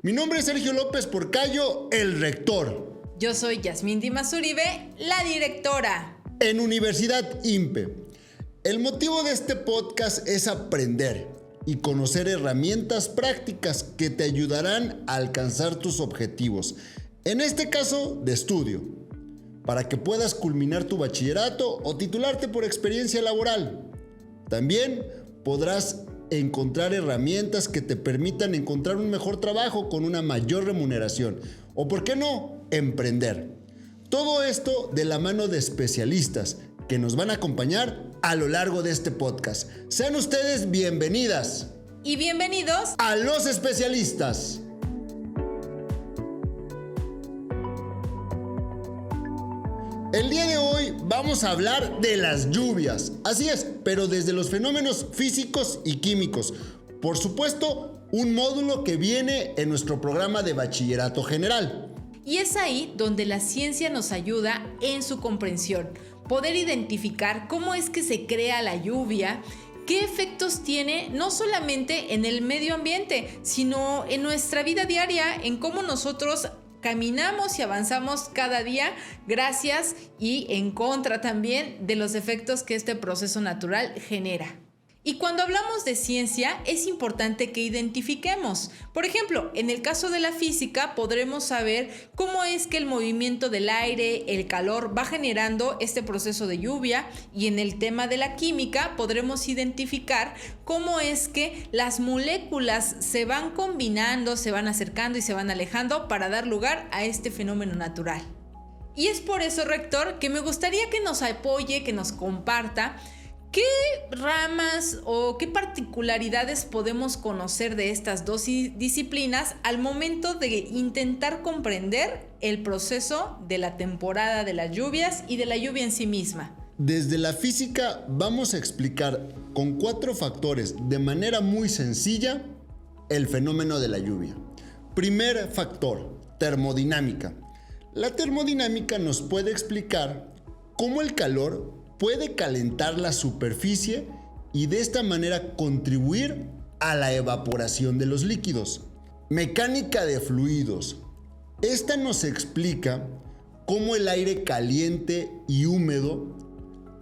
Mi nombre es Sergio López Porcayo, el rector. Yo soy Yasmín Dimas Uribe, la directora. En Universidad IMPE. El motivo de este podcast es aprender y conocer herramientas prácticas que te ayudarán a alcanzar tus objetivos. En este caso, de estudio, para que puedas culminar tu bachillerato o titularte por experiencia laboral. También podrás encontrar herramientas que te permitan encontrar un mejor trabajo con una mayor remuneración. O, ¿por qué no?, emprender. Todo esto de la mano de especialistas que nos van a acompañar a lo largo de este podcast. Sean ustedes bienvenidas. Y bienvenidos a los especialistas. El día de hoy vamos a hablar de las lluvias. Así es, pero desde los fenómenos físicos y químicos. Por supuesto, un módulo que viene en nuestro programa de bachillerato general. Y es ahí donde la ciencia nos ayuda en su comprensión. Poder identificar cómo es que se crea la lluvia, qué efectos tiene no solamente en el medio ambiente, sino en nuestra vida diaria, en cómo nosotros caminamos y avanzamos cada día gracias y en contra también de los efectos que este proceso natural genera. Y cuando hablamos de ciencia es importante que identifiquemos. Por ejemplo, en el caso de la física podremos saber cómo es que el movimiento del aire, el calor va generando este proceso de lluvia, y en el tema de la química podremos identificar cómo es que las moléculas se van combinando, se van acercando y se van alejando para dar lugar a este fenómeno natural. Y es por eso, rector, que me gustaría que nos apoye, que nos comparta ¿qué ramas o qué particularidades podemos conocer de estas dos disciplinas al momento de intentar comprender el proceso de la temporada de las lluvias y de la lluvia en sí misma? Desde la física vamos a explicar con 4 factores de manera muy sencilla el fenómeno de la lluvia. Primer factor, termodinámica. La termodinámica nos puede explicar cómo el calor puede calentar la superficie y de esta manera contribuir a la evaporación de los líquidos. Mecánica de fluidos. Esta nos explica cómo el aire caliente y húmedo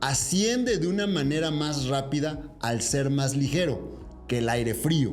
asciende de una manera más rápida al ser más ligero que el aire frío.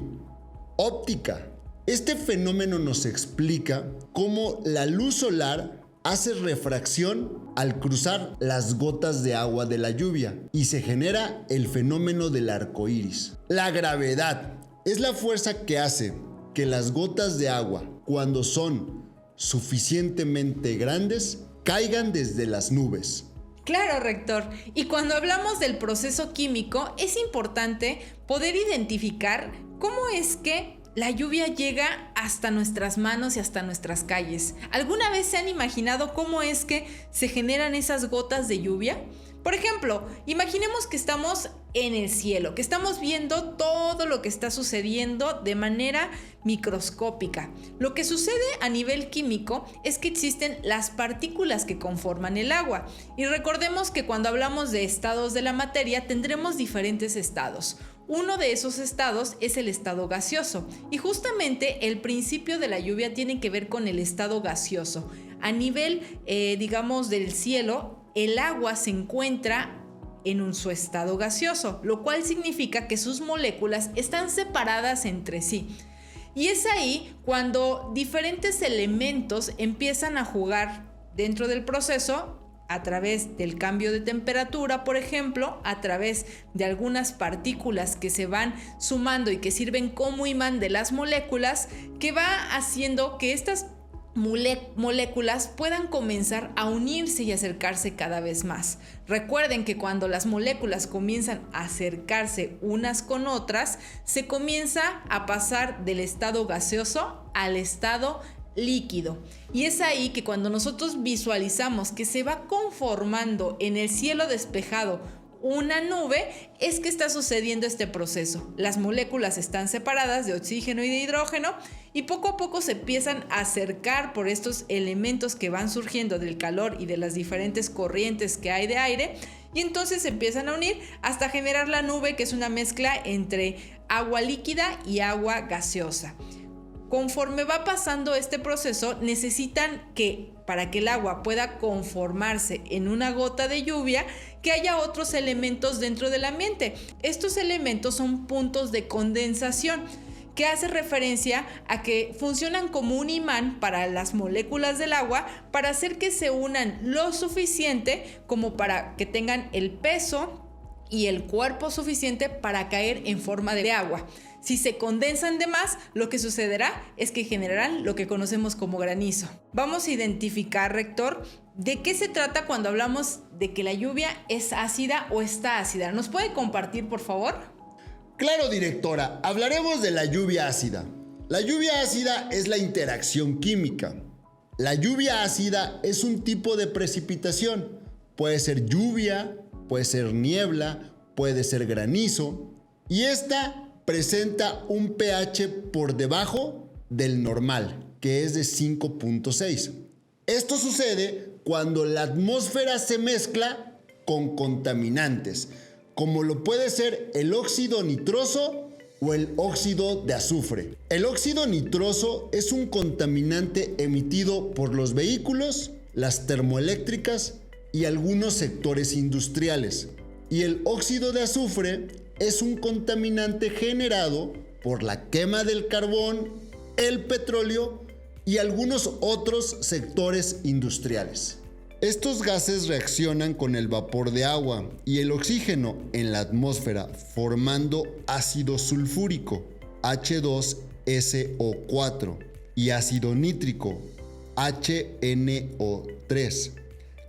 Óptica. Este fenómeno nos explica cómo la luz solar hace refracción al cruzar las gotas de agua de la lluvia y se genera el fenómeno del arco iris. La gravedad es la fuerza que hace que las gotas de agua, cuando son suficientemente grandes, caigan desde las nubes. Claro, rector. Y cuando hablamos del proceso químico, es importante poder identificar cómo es que la lluvia llega hasta nuestras manos y hasta nuestras calles. ¿Alguna vez se han imaginado cómo es que se generan esas gotas de lluvia? Por ejemplo, imaginemos que estamos en el cielo, que estamos viendo todo lo que está sucediendo de manera microscópica. Lo que sucede a nivel químico es que existen las partículas que conforman el agua. Y recordemos que cuando hablamos de estados de la materia tendremos diferentes estados. Uno de esos estados es el estado gaseoso, y justamente el principio de la lluvia tiene que ver con el estado gaseoso. A nivel, digamos, del cielo, el agua se encuentra en su estado gaseoso, lo cual significa que sus moléculas están separadas entre sí. Y es ahí cuando diferentes elementos empiezan a jugar dentro del proceso, a través del cambio de temperatura, por ejemplo, a través de algunas partículas que se van sumando y que sirven como imán de las moléculas, que va haciendo que estas moléculas puedan comenzar a unirse y acercarse cada vez más. Recuerden que cuando las moléculas comienzan a acercarse unas con otras, se comienza a pasar del estado gaseoso al estado líquido. Y es ahí que cuando nosotros visualizamos que se va conformando en el cielo despejado una nube, es que está sucediendo este proceso. Las moléculas están separadas de oxígeno y de hidrógeno y poco a poco se empiezan a acercar por estos elementos que van surgiendo del calor y de las diferentes corrientes que hay de aire, y entonces se empiezan a unir hasta generar la nube, que es una mezcla entre agua líquida y agua gaseosa. Conforme va pasando este proceso, necesitan que, para que el agua pueda conformarse en una gota de lluvia, que haya otros elementos dentro del ambiente. Estos elementos son puntos de condensación, que hace referencia a que funcionan como un imán para las moléculas del agua para hacer que se unan lo suficiente como para que tengan el peso y el cuerpo suficiente para caer en forma de agua. Si se condensan de más, lo que sucederá es que generarán lo que conocemos como granizo. Vamos a identificar, rector, de qué se trata cuando hablamos de que la lluvia es ácida o está ácida. ¿Nos puede compartir, por favor? Claro, directora, hablaremos de la lluvia ácida. La lluvia ácida es la interacción química. La lluvia ácida es un tipo de precipitación. Puede ser lluvia, puede ser niebla, puede ser granizo. Y esta presenta un pH por debajo del normal, que es de 5.6. Esto sucede cuando la atmósfera se mezcla con contaminantes, como lo puede ser el óxido nitroso o el óxido de azufre. El óxido nitroso es un contaminante emitido por los vehículos, las termoeléctricas y algunos sectores industriales. Y el óxido de azufre es un contaminante generado por la quema del carbón, el petróleo y algunos otros sectores industriales. Estos gases reaccionan con el vapor de agua y el oxígeno en la atmósfera, formando ácido sulfúrico, H2SO4, y ácido nítrico, HNO3,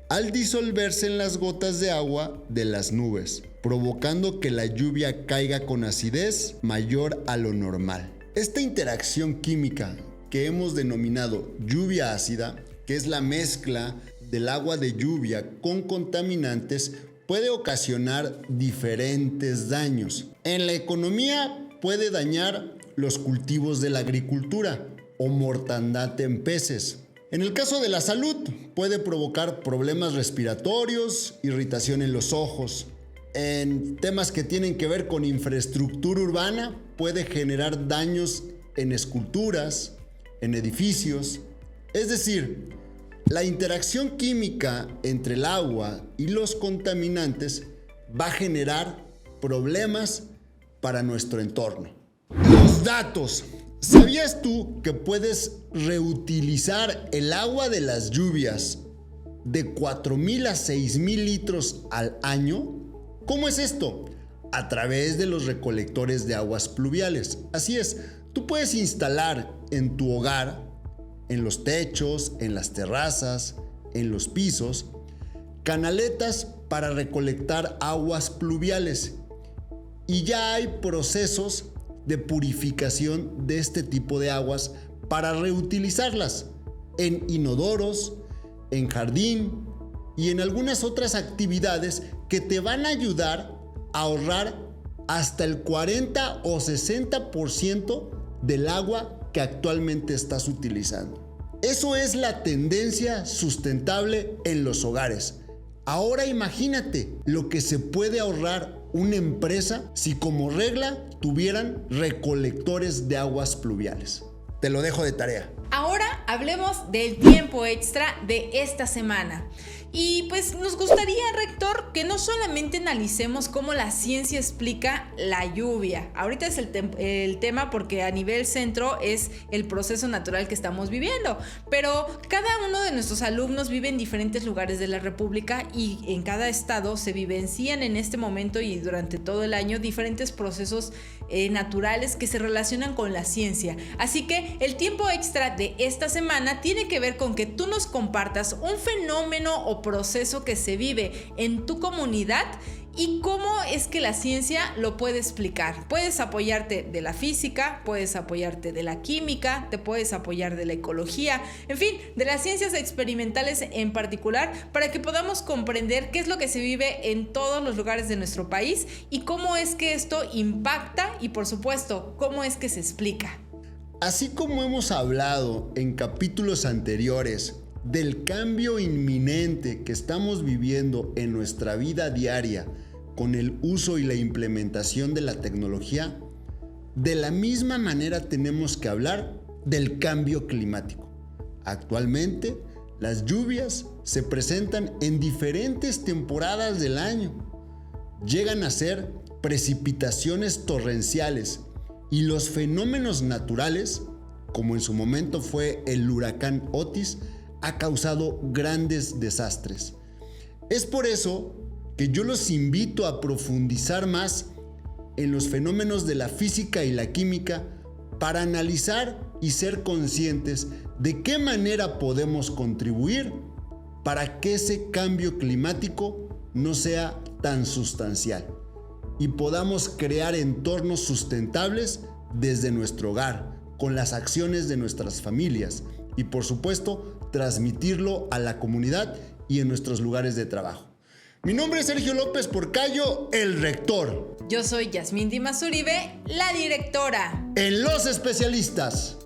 al disolverse en las gotas de agua de las nubes, provocando que la lluvia caiga con acidez mayor a lo normal. Esta interacción química que hemos denominado lluvia ácida, que es la mezcla del agua de lluvia con contaminantes, puede ocasionar diferentes daños. En la economía puede dañar los cultivos de la agricultura o mortandad en peces. En el caso de la salud, puede provocar problemas respiratorios, irritación en los ojos. En temas que tienen que ver con infraestructura urbana, puede generar daños en esculturas, en edificios. Es decir, la interacción química entre el agua y los contaminantes va a generar problemas para nuestro entorno. Los datos. ¿Sabías tú que puedes reutilizar el agua de las lluvias de 4,000 a 6,000 litros al año? ¿Cómo es esto? A través de los recolectores de aguas pluviales. Así es, tú puedes instalar en tu hogar, en los techos, en las terrazas, en los pisos, canaletas para recolectar aguas pluviales. Y ya hay procesos de purificación de este tipo de aguas para reutilizarlas en inodoros, en jardín y en algunas otras actividades que te van a ayudar a ahorrar hasta el 40 o 60% del agua que actualmente estás utilizando. Eso es la tendencia sustentable en los hogares. Ahora imagínate lo que se puede ahorrar una empresa si como regla tuvieran recolectores de aguas pluviales. Te lo dejo de tarea. Ahora hablemos del tiempo extra de esta semana. Y pues nos gustaría, rector, que no solamente analicemos cómo la ciencia explica la lluvia. Ahorita es el tema porque a nivel centro es el proceso natural que estamos viviendo. Pero cada uno de nuestros alumnos vive en diferentes lugares de la República y en cada estado se vivencian en este momento y durante todo el año diferentes procesos naturales que se relacionan con la ciencia. Así que el tiempo extra de esta semana tiene que ver con que tú nos compartas un fenómeno o proceso que se vive en tu comunidad y cómo es que la ciencia lo puede explicar. Puedes apoyarte de la física, puedes apoyarte de la química, te puedes apoyar de la ecología, en fin, de las ciencias experimentales en particular, para que podamos comprender qué es lo que se vive en todos los lugares de nuestro país y cómo es que esto impacta y, por supuesto, cómo es que se explica. Así como hemos hablado en capítulos anteriores del cambio inminente que estamos viviendo en nuestra vida diaria con el uso y la implementación de la tecnología, de la misma manera tenemos que hablar del cambio climático. Actualmente, las lluvias se presentan en diferentes temporadas del año. Llegan a ser precipitaciones torrenciales y los fenómenos naturales, como en su momento fue el huracán Otis, ha causado grandes desastres. Es por eso que yo los invito a profundizar más en los fenómenos de la física y la química para analizar y ser conscientes de qué manera podemos contribuir para que ese cambio climático no sea tan sustancial y podamos crear entornos sustentables desde nuestro hogar, con las acciones de nuestras familias y, por supuesto, transmitirlo a la comunidad y en nuestros lugares de trabajo. Mi nombre es Sergio López Porcayo, el rector. Yo soy Yasmín Dimas Uribe, la directora. En Los Especialistas.